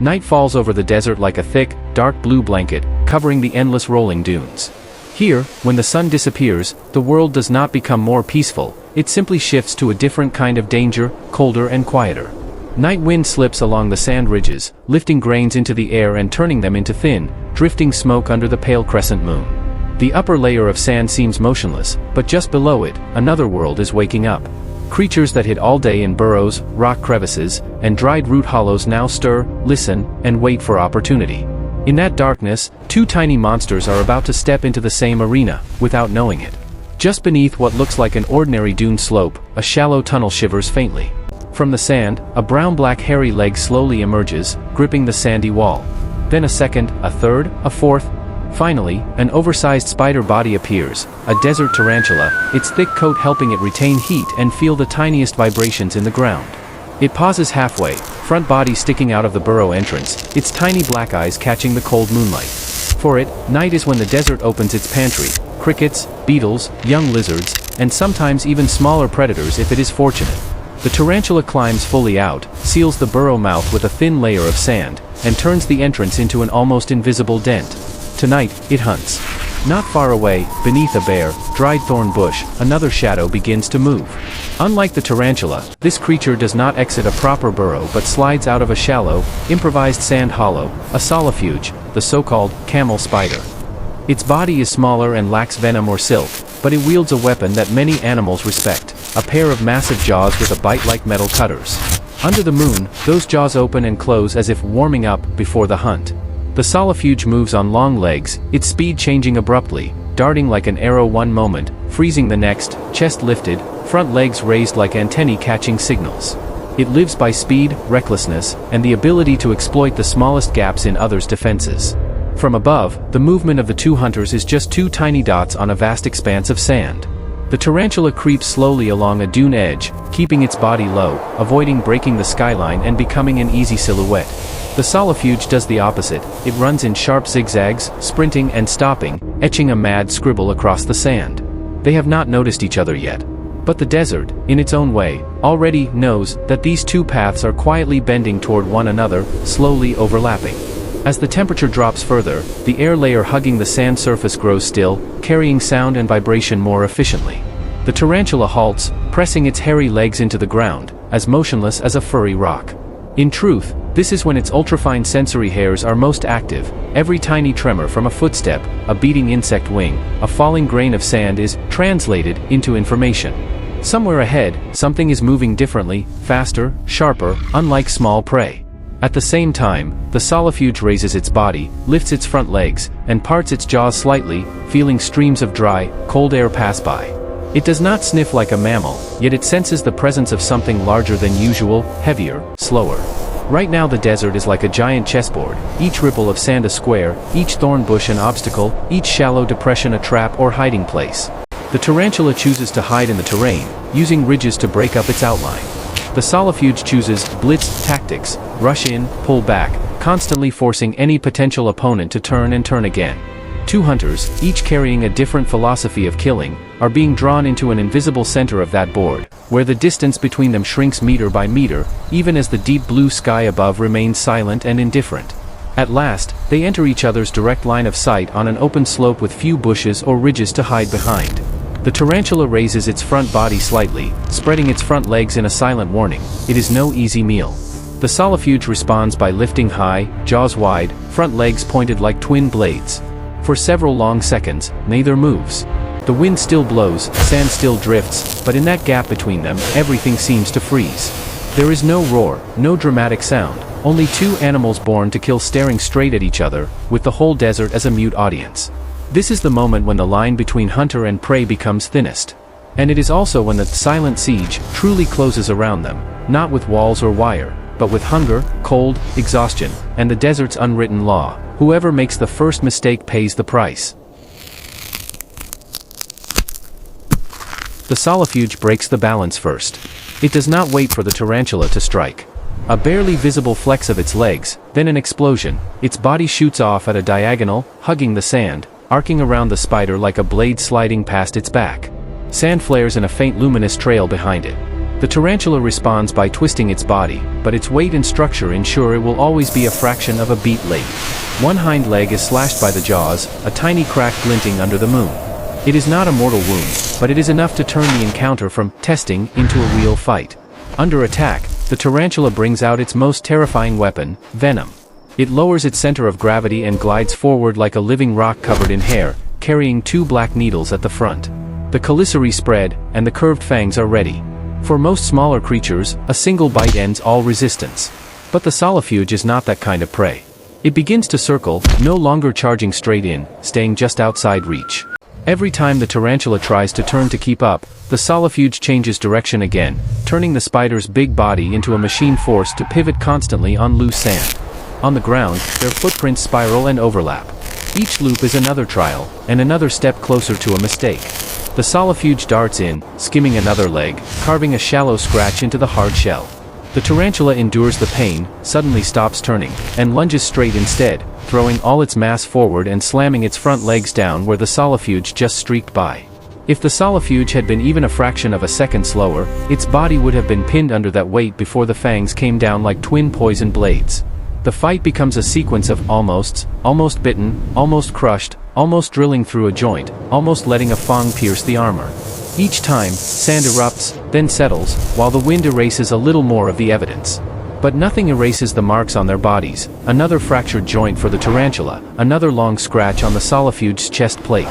Night falls over the desert like a thick, dark blue blanket, covering the endless rolling dunes. Here, when the sun disappears, the world does not become more peaceful, it simply shifts to a different kind of danger, colder and quieter. Night wind slips along the sand ridges, lifting grains into the air and turning them into thin, drifting smoke under the pale crescent moon. The upper layer of sand seems motionless, but just below it, another world is waking up. Creatures that hid all day in burrows, rock crevices, and dried root hollows now stir, listen, and wait for opportunity. In that darkness, two tiny monsters are about to step into the same arena, without knowing it. Just beneath what looks like an ordinary dune slope, a shallow tunnel shivers faintly. From the sand, a brown-black hairy leg slowly emerges, gripping the sandy wall. Then a second, a third, a fourth. Finally, an oversized spider body appears, a desert tarantula, its thick coat helping it retain heat and feel the tiniest vibrations in the ground. It pauses halfway, front body sticking out of the burrow entrance, its tiny black eyes catching the cold moonlight. For it, night is when the desert opens its pantry: crickets, beetles, young lizards, and sometimes even smaller predators if it is fortunate. The tarantula climbs fully out, seals the burrow mouth with a thin layer of sand, and turns the entrance into an almost invisible dent. Tonight, it hunts. Not far away, beneath a bare, dried thorn bush, another shadow begins to move. Unlike the tarantula, this creature does not exit a proper burrow but slides out of a shallow, improvised sand hollow, a solifuge, the so-called camel spider. Its body is smaller and lacks venom or silk, but it wields a weapon that many animals respect, a pair of massive jaws with a bite like metal cutters. Under the moon, those jaws open and close as if warming up before the hunt. The solifuge moves on long legs, its speed changing abruptly, darting like an arrow one moment, freezing the next, chest lifted, front legs raised like antennae catching signals. It lives by speed, recklessness, and the ability to exploit the smallest gaps in others' defenses. From above, the movement of the two hunters is just two tiny dots on a vast expanse of sand. The tarantula creeps slowly along a dune edge, keeping its body low, avoiding breaking the skyline and becoming an easy silhouette. The solifuge does the opposite, it runs in sharp zigzags, sprinting and stopping, etching a mad scribble across the sand. They have not noticed each other yet. But the desert, in its own way, already knows that these two paths are quietly bending toward one another, slowly overlapping. As the temperature drops further, the air layer hugging the sand surface grows still, carrying sound and vibration more efficiently. The tarantula halts, pressing its hairy legs into the ground, as motionless as a furry rock. In truth, this is when its ultrafine sensory hairs are most active. Every tiny tremor from a footstep, a beating insect wing, a falling grain of sand is translated into information. Somewhere ahead, something is moving differently, faster, sharper, unlike small prey. At the same time, the solifuge raises its body, lifts its front legs, and parts its jaws slightly, feeling streams of dry, cold air pass by. It does not sniff like a mammal, yet it senses the presence of something larger than usual, heavier, slower. Right now the desert is like a giant chessboard, each ripple of sand a square, each thorn bush an obstacle, each shallow depression a trap or hiding place. The tarantula chooses to hide in the terrain, using ridges to break up its outline. The solifuge chooses blitz tactics, rush in, pull back, constantly forcing any potential opponent to turn and turn again. Two hunters, each carrying a different philosophy of killing, are being drawn into an invisible center of that board, where the distance between them shrinks meter by meter, even as the deep blue sky above remains silent and indifferent. At last, they enter each other's direct line of sight on an open slope with few bushes or ridges to hide behind. The tarantula raises its front body slightly, spreading its front legs in a silent warning. It is no easy meal. The solifuge responds by lifting high, jaws wide, front legs pointed like twin blades. For several long seconds, neither moves. The wind still blows, sand still drifts, but in that gap between them, everything seems to freeze. There is no roar, no dramatic sound, only two animals born to kill staring straight at each other, with the whole desert as a mute audience. This is the moment when the line between hunter and prey becomes thinnest. And it is also when the silent siege truly closes around them, not with walls or wire, but with hunger, cold, exhaustion, and the desert's unwritten law: whoever makes the first mistake pays the price. The solifuge breaks the balance first. It does not wait for the tarantula to strike. A barely visible flex of its legs, then an explosion. Its body shoots off at a diagonal, hugging the sand, arcing around the spider like a blade sliding past its back. Sand flares in a faint luminous trail behind it. The tarantula responds by twisting its body, but its weight and structure ensure it will always be a fraction of a beat late. One hind leg is slashed by the jaws, a tiny crack glinting under the moon. It is not a mortal wound, but it is enough to turn the encounter from testing into a real fight. Under attack, the tarantula brings out its most terrifying weapon, venom. It lowers its center of gravity and glides forward like a living rock covered in hair, carrying 2 black needles at the front. The chelicerae spread, and the curved fangs are ready. For most smaller creatures, a single bite ends all resistance. But the solifuge is not that kind of prey. It begins to circle, no longer charging straight in, staying just outside reach. Every time the tarantula tries to turn to keep up, the solifuge changes direction again, turning the spider's big body into a machine forced to pivot constantly on loose sand. On the ground, their footprints spiral and overlap. Each loop is another trial, and another step closer to a mistake. The solifuge darts in, skimming another leg, carving a shallow scratch into the hard shell. The tarantula endures the pain, suddenly stops turning, and lunges straight instead, throwing all its mass forward and slamming its front legs down where the solifuge just streaked by. If the solifuge had been even a fraction of a second slower, its body would have been pinned under that weight before the fangs came down like twin poison blades. The fight becomes a sequence of almosts, almost bitten, almost crushed, almost drilling through a joint, almost letting a fang pierce the armor. Each time, sand erupts, then settles, while the wind erases a little more of the evidence. But nothing erases the marks on their bodies, another fractured joint for the tarantula, another long scratch on the solifuge's chest plate.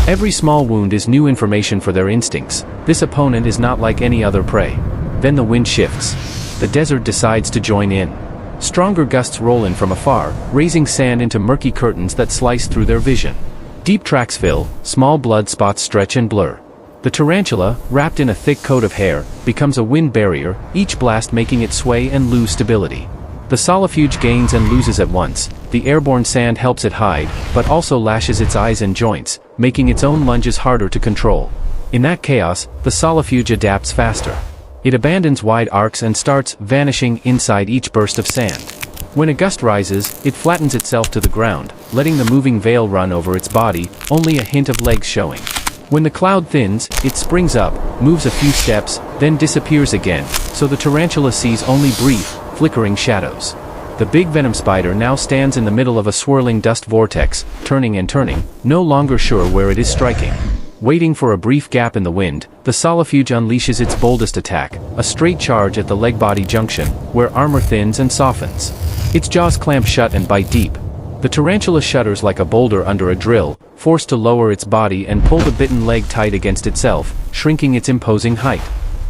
Every small wound is new information for their instincts. This opponent is not like any other prey. Then the wind shifts. The desert decides to join in. Stronger gusts roll in from afar, raising sand into murky curtains that slice through their vision. Deep tracks fill, small blood spots stretch and blur. The tarantula, wrapped in a thick coat of hair, becomes a wind barrier, each blast making it sway and lose stability. The solifuge gains and loses at once. The airborne sand helps it hide, but also lashes its eyes and joints, making its own lunges harder to control. In that chaos, the solifuge adapts faster. It abandons wide arcs and starts vanishing inside each burst of sand. When a gust rises, it flattens itself to the ground, letting the moving veil run over its body, only a hint of legs showing. When the cloud thins, it springs up, moves a few steps, then disappears again, so the tarantula sees only brief, flickering shadows. The big venom spider now stands in the middle of a swirling dust vortex, turning and turning, no longer sure where it is striking. Waiting for a brief gap in the wind, the solifuge unleashes its boldest attack, a straight charge at the leg-body junction, where armor thins and softens. Its jaws clamp shut and bite deep. The tarantula shudders like a boulder under a drill, forced to lower its body and pull the bitten leg tight against itself, shrinking its imposing height.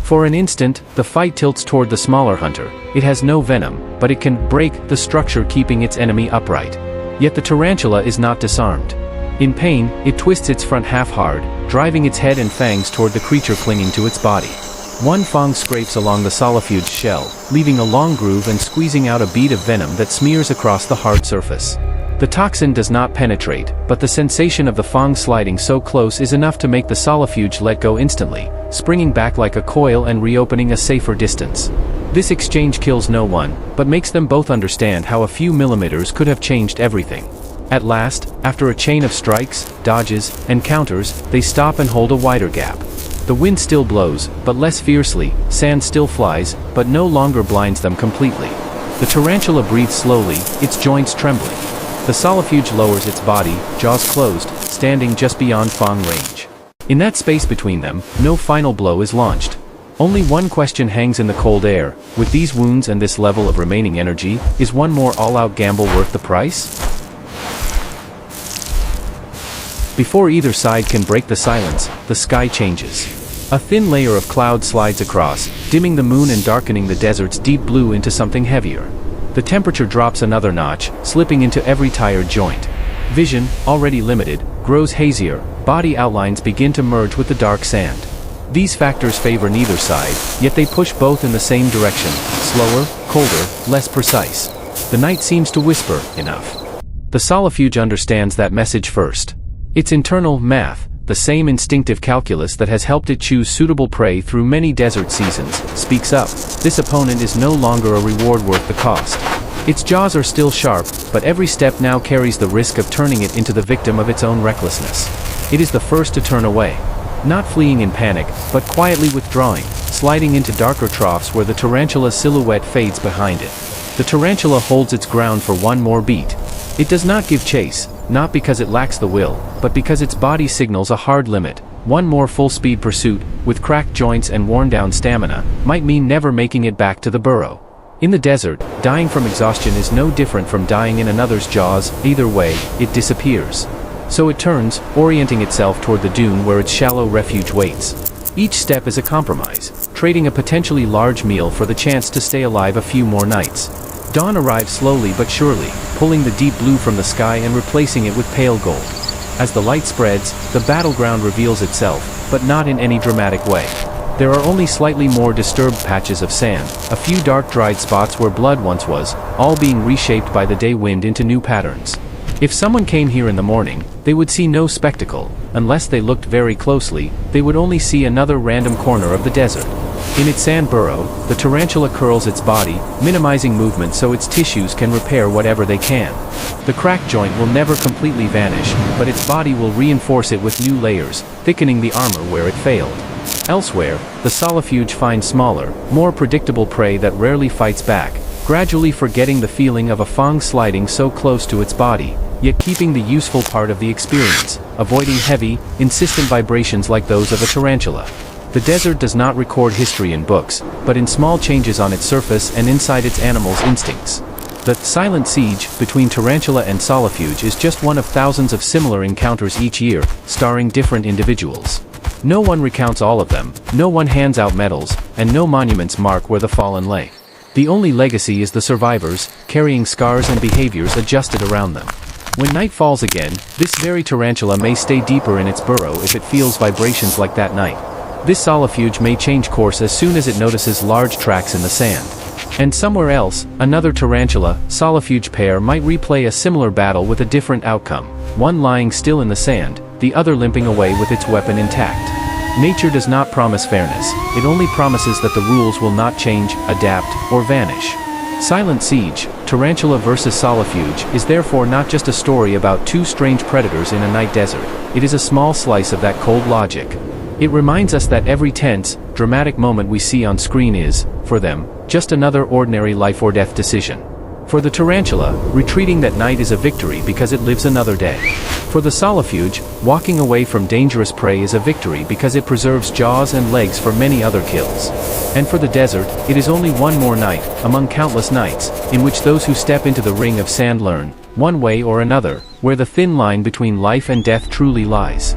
For an instant, the fight tilts toward the smaller hunter. It has no venom, but it can break the structure keeping its enemy upright. Yet the tarantula is not disarmed. In pain, it twists its front half hard, driving its head and fangs toward the creature clinging to its body. One fang scrapes along the solifuge shell, leaving a long groove and squeezing out a bead of venom that smears across the hard surface. The toxin does not penetrate, but the sensation of the fang sliding so close is enough to make the solifuge let go instantly, springing back like a coil and reopening a safer distance. This exchange kills no one, but makes them both understand how a few millimeters could have changed everything. At last, after a chain of strikes, dodges, and counters, they stop and hold a wider gap. The wind still blows, but less fiercely, sand still flies, but no longer blinds them completely. The tarantula breathes slowly, its joints trembling. The solifuge lowers its body, jaws closed, standing just beyond fang range. In that space between them, no final blow is launched. Only one question hangs in the cold air: with these wounds and this level of remaining energy, is one more all-out gamble worth the price? Before either side can break the silence, the sky changes. A thin layer of cloud slides across, dimming the moon and darkening the desert's deep blue into something heavier. The temperature drops another notch, slipping into every tired joint. Vision, already limited, grows hazier, body outlines begin to merge with the dark sand. These factors favor neither side, yet they push both in the same direction, slower, colder, less precise. The night seems to whisper, enough. The solifuge understands that message first. Its internal math, the same instinctive calculus that has helped it choose suitable prey through many desert seasons, speaks up. This opponent is no longer a reward worth the cost. Its jaws are still sharp, but every step now carries the risk of turning it into the victim of its own recklessness. It is the first to turn away. Not fleeing in panic, but quietly withdrawing, sliding into darker troughs where the tarantula's silhouette fades behind it. The tarantula holds its ground for one more beat. It does not give chase, not because it lacks the will, but because its body signals a hard limit. One more full-speed pursuit, with cracked joints and worn-down stamina, might mean never making it back to the burrow. In the desert, dying from exhaustion is no different from dying in another's jaws. Either way, it disappears. So it turns, orienting itself toward the dune where its shallow refuge waits. Each step is a compromise, trading a potentially large meal for the chance to stay alive a few more nights. Dawn arrives slowly but surely, pulling the deep blue from the sky and replacing it with pale gold. As the light spreads, the battleground reveals itself, but not in any dramatic way. There are only slightly more disturbed patches of sand, a few dark dried spots where blood once was, all being reshaped by the day wind into new patterns. If someone came here in the morning, they would see no spectacle. Unless they looked very closely, they would only see another random corner of the desert. In its sand burrow, the tarantula curls its body, minimizing movement so its tissues can repair whatever they can. The cracked joint will never completely vanish, but its body will reinforce it with new layers, thickening the armor where it failed. Elsewhere, the solifuge finds smaller, more predictable prey that rarely fights back, gradually forgetting the feeling of a fang sliding so close to its body, yet keeping the useful part of the experience, avoiding heavy, insistent vibrations like those of a tarantula. The desert does not record history in books, but in small changes on its surface and inside its animals' instincts. The silent siege between tarantula and solifuge is just one of thousands of similar encounters each year, starring different individuals. No one recounts all of them, no one hands out medals, and no monuments mark where the fallen lay. The only legacy is the survivors, carrying scars and behaviors adjusted around them. When night falls again, this very tarantula may stay deeper in its burrow if it feels vibrations like that night. This solifuge may change course as soon as it notices large tracks in the sand. And somewhere else, another tarantula-solifuge pair might replay a similar battle with a different outcome, one lying still in the sand, the other limping away with its weapon intact. Nature does not promise fairness, it only promises that the rules will not change, adapt, or vanish. Silent Siege, Tarantula vs. Solifuge, is therefore not just a story about two strange predators in a night desert, it is a small slice of that cold logic. It reminds us that every tense, dramatic moment we see on screen is, for them, just another ordinary life-or-death decision. For the tarantula, retreating that night is a victory because it lives another day. For the solifuge, walking away from dangerous prey is a victory because it preserves jaws and legs for many other kills. And for the desert, it is only one more night, among countless nights, in which those who step into the ring of sand learn, one way or another, where the thin line between life and death truly lies.